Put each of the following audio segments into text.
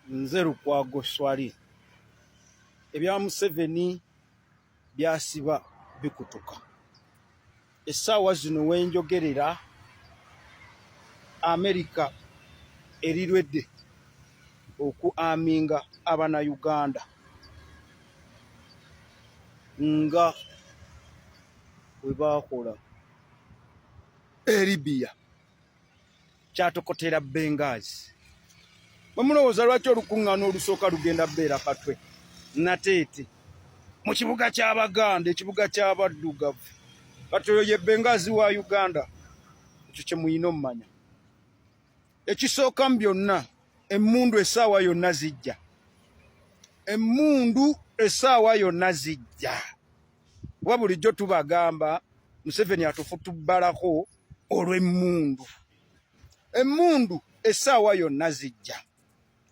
nzeru kwa goswali ebya Museveni byasiba bikutuka. Essaawa zino wenjogerera Amerika erirwedde okuaminga abana Uganda nga webakola Libya kyatokotera Benghazi. Bamulowooza lwaki olukuŋŋaana olusooka lugenda bbeera Katwe Nateete mu kibuga ky'Abaganda, ekibuga ky'abaddugavu. Kati oyo ye Benghazi wa Uganda. Ekyo kye muyina omumanya. Ekisooka mu byonna, emmundu essaawa yonna zijja. Emmundu essaawa yonna zijja. Oba bulijjo tubagamba Museveni atufutubbalako olw'emmundu. Emmundu essaawa yonna zijja.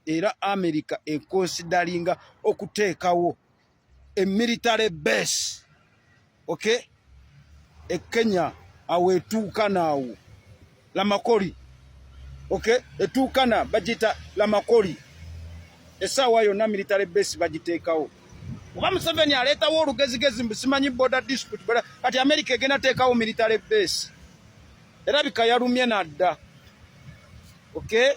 Era Amerika ekonsidalinga okuteekawo military base. Okay? Kenya awo etuuka naawo Lamakoli. Okay? Etuukana bagita Lamakoli. Essaawa yonna military base bagiteekawo. Oba Museveni aleetawo olugezigezi mbusimanyi border dispute, kati Amerika egenda teekawo military base. Era bikayalumye nadda. Okay?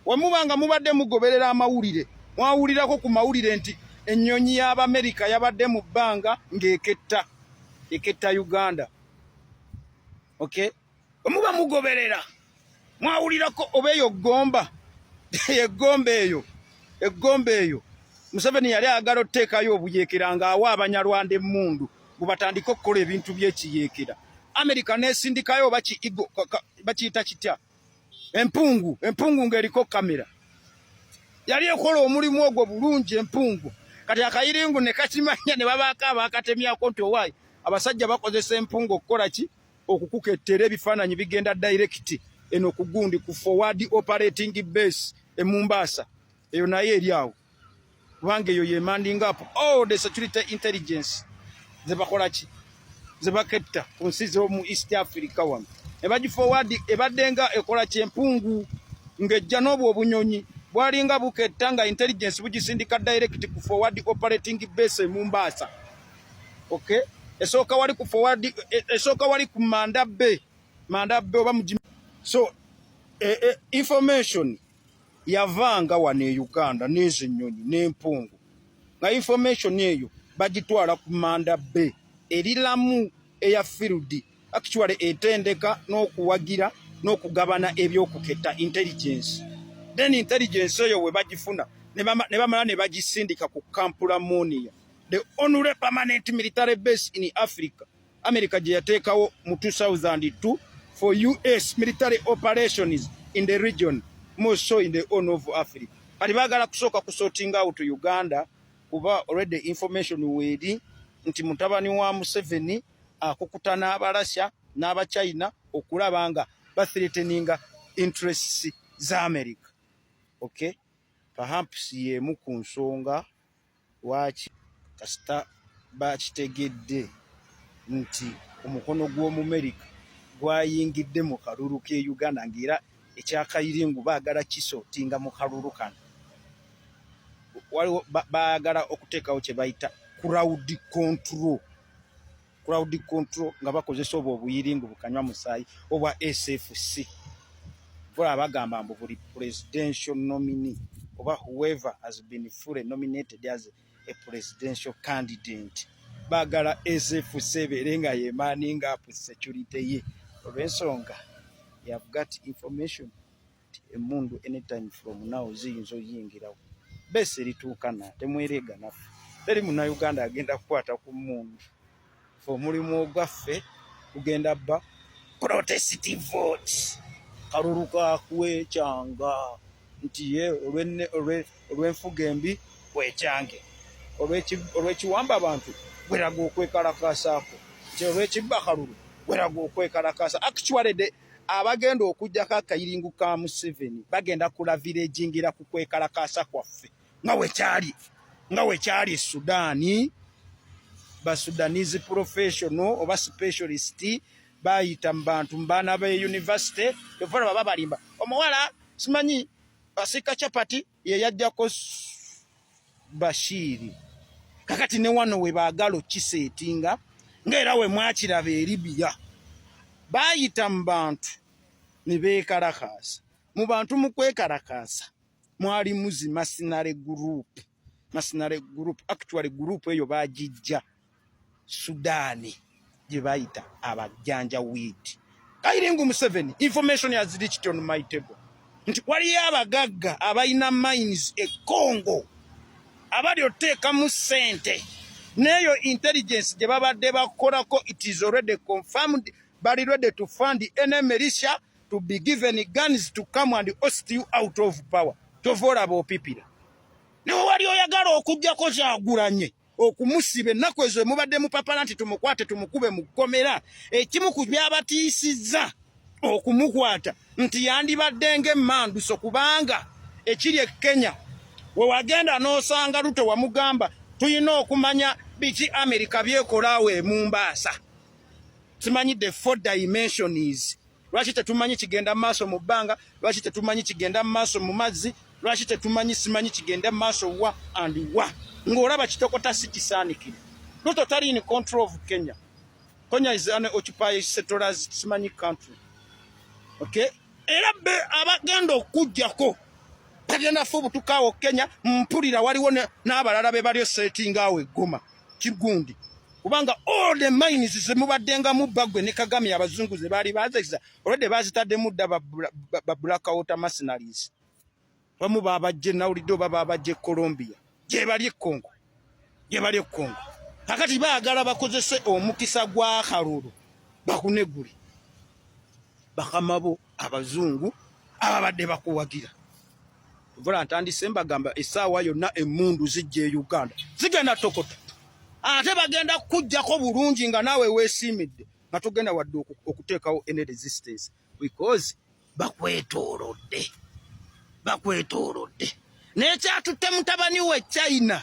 Wemubanga mubadde mugoberera amawulire, mwawulirako ku mawulire nti ennyonyi y'Abamerika yabadde mu bbanga ng'eketta Uganda. Okay? Wemuba mugoberera, mwawulirako oba eyo gomba, eggomba eyo. Museveni yali agala oteekayo obuyeekera ng'awa Abanyarwanda emmundu bubatandika okukola ebintu by'ekiyeekera. Amerika n'esindikayo bakiyita kitya? Empungu ng'eriko kamera. Yali ekola omulimu ogwo bulungi empungu. Kati akayiringu ne kakimanya ne babaako abaakatemyako nti owaayi abasajja bakozesa empungu okukola ki? Okukukettera ebifaananyi bigenda direct eno ku gundi ku forward operating base e Mombasa. Eyo naye eri awo. Kubanga eyo ye manding up all the security intelligence ze bakola ki? Ze baketta ku nsi z'omu East Africa wano. Ebaji forward ebaddenga ekola kyempungu ng'ejja n'obwo obunyonyi bwalinga buketta nga intelligence bugisindika direct ku forward operating base e Mombasa. Okay? Esooka wali ku forward, esooka wali ku Manda Bay oba muji. So information yavanga wano e Uganda n'ezo ennyonyi n'empungu. Nga information eyo bagitwala ku Manda Bay eriramu eya field. Actually etendeka n'okuwagira n'okugabana ebyokuketta intelligence. Then intelligence eyo we bagifuna ne bamala ne bagisindika ku Kampala Monia, the only permanent military base in Africa. America gye yateekawo mu 2002 for US military operations in the region, more so in the Horn of Africa. Kati baagala kusooka kusorting out Uganda kuba already information weeri nti mutabani wa Museveni akukuta n'Abalasya n'Abachina okulaba nga bathreateninga interests za America. Okay? Perhaps yemu ku nsonga lwaki kasita bakitegedde nti omukono gw'Omumerika gwayingidde mu kalulu k'e Uganda ng'era ekyakayiringu baagala kisootinga mu kalulu kano. Waliwo baagala okuteekawo kye bayita crowd control nga bakozesa obwo obuyiringu bukanywa musaayi obwa SFC. Bula bagamba mbu buli presidential nominee oba whoever has been fully nominated as a presidential candidate baagala SFC ebeere nga ye manning up security ye. Olw'ensonga you have got information emmundu anytime from now ziyinza oyingirawo. Bese erituuka na temwerega naffe. Teri Munnayuganda agenda kukwata ku mmundu. Omulimu ogwaffe kugenda bba protestive vote. Kalulu kakwekyanga nti ye olw'enfuga embi wekyange. Olw'ekiwamba abantu gweraga okwekalakasaako. Olw'ekibba kalulu gweraga okwekalakasa. Actually abagenda okugjako akayiringu ka Museveni bagenda kulaviregingira ku kwekalakasa kwaffe nga wekyali Sudaani. Ba Sudanese professional oba specialist bayita mu bantu mbaana ba university evola baba balimba omuwala simanyi basika chapati ye yajjako Bashiri kakati ne wano we baagala kiseetinga ng'era we mwakiraba Libya bayita mu bantu ne beekalakaasa mu bantu mu kwekalakaasa mwali muzi Mercenary group actually group eyo baagijja Sudan gye bayita Abajanjaweed. Kairingu Museveni, information has reached on my table. Nti waliyo abagagga abalina mines e Congo abali oteeka mu ssente neyo intelligence gye babadde bakolako, it is already confirmed, bali ready to fund any militia to be given guns to come and host you out of power. Tovola bopipira newe wali oyagala okujjako Kyagulanyi okumusiba ennaku ezo mubadde mupapala nti tumukwate tumukube mu kkomera. Ekimu ku byabatiisizza okumukwata nti yandibadde ng'emmanduso kubanga ekiri e Kenya we wagenda n'osanga Ruto wamugamba tuyina okumanya biki America byekolaawo e Mombasa. Simanyi the 4 dimensions. Lwaki tetumanyi kigenda mu maaso mu bbanga, lwaki tetumanyi kigenda mu maaso mu mazzi, lwaki tetumanyi simanyi kigenda mu maaso wa and wa. Ng'olaba kitokota si kisaanikire. Ruto tali in control of Kenya. Kenya is an occupied settlers simanyi country. Okay? Era be abagenda okujjako bagenda fubu tukaawo Kenya mpulira waliwo n'abalala be bali setting awo Goma Kigundi kubanga all the mines zemubaddenga mu Bagwe ne Kagame abazungu ze bali bazisa already bazitadde mudda ba blackout mercenaries bamu babajje nawulidde baba abajje Colombia gye bali Congo kakati baagala bakozese omukisa gwa kalulu bakuneguli bakamabo abazungu ababadde bakuwagira. Vola ntandise mbagamba essaawa yonna emmundu zijja e Uganda zigenda tokota ate bagenda kujjako bulungi nga naawe weesiimidde nga togenda wadde okuteekawo any resistance because bakwetoolodde n'ekyatutte mutabani we China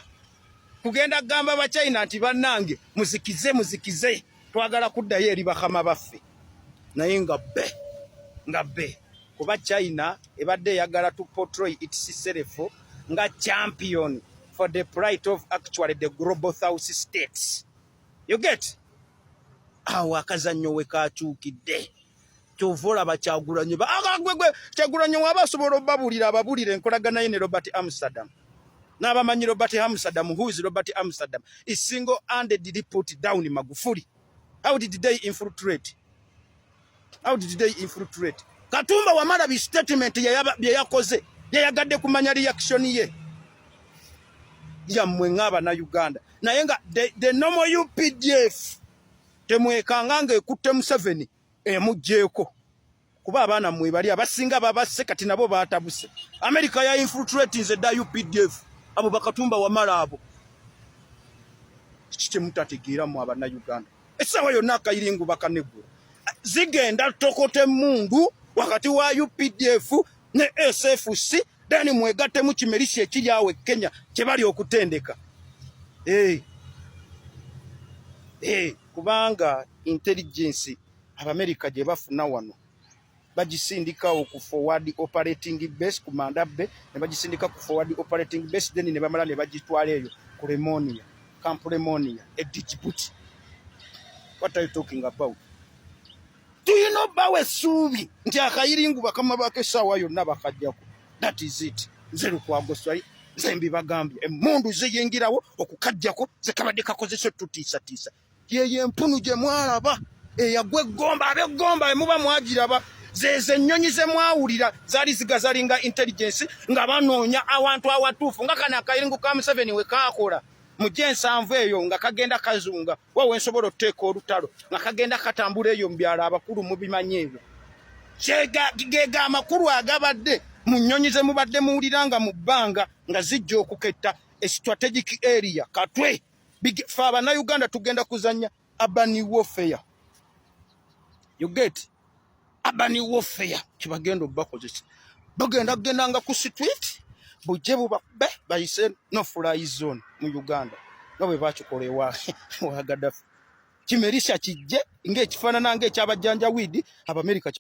kugenda kugamba ba China nti bannange muzikize twagala kuddayo eri bakama baffe naye nga bbe kuba China ebadde yagala to portray itself nga champion for the plight of actually the global South states. You get? Awo akazannyo we kakyukidde kyovola Bakyagulanyi Kyagulanyi wabasobola babulira enkolagana ye ne Robert Amsterdam n'abamanyi Robert Amsterdam. Who is Robert Amsterdam? Is single-handedly put down Magufuli. How did they infiltrate? Katumba wamala bi statement bye yakoze yayagadde kumanya reaction ye yammwe ng'aba na Uganda naye nga the normal UPDF temwekanga ng'ekutte Museveni emugjeeko kuba abaana mmwe bali abasinga babasse kati nabo baatabuse. America ya infiltrating the UPDF abo bakatumba wamala abo kiki mutategeera mu abana Uganda. Essaawa yonna Kairingu bakanegula zigenda tokote mundu wakati wa UPDF ne SFC dani mwegatte mu kimerisi ekiri awe Kenya kye bali okutendeka. Kubanga intelligence America gye bafuna wano bagisindika ku forward operating base ku Mandabe ne bagisindika ku forward operating base then ne bamala ne bagitwala eyo ku Lemonia, Camp Lemonia e Djibouti. What are you talking about? Do you know bawe subi nti Kairingu bakama bake sawa yonna bakajjako? That is it. Nzeru kwa goswali zembi bagambye emmundu zeyingirawo okukajjako zekabadde kakozesa tutiisa yeye mpunu gye mwalaba eyagwe gomba abegomba emuba mwagiraba zeze nnyonyi ze mwawulira zaali zigazalinga intelligence nga banoonya awantu awatuufu nga kana Kairingu ka Museveni we kaakola mu G7 eyo nga kagenda kazunga wawe nsobola oteeka olutalo nga kagenda katambula eyo mu byalo abakulu mubimanyi ebyo gega amakulu agabadde mu nnyonyi ze mubadde muwuliranga mu bbanga nga zijja okuketta a strategic area Katwe fa Abannayuganda tugenda kuzanya urban warfare. You get? Urban warfare kibagenda obakozesa bagenda kugendanga ku street bujje bubabe bayise no fly zone mu Uganda nga bwe bakikolewa wa Gaddafi kimerisha kijje ng'ekifaanana ng'ekyabajanjaweed Abamerika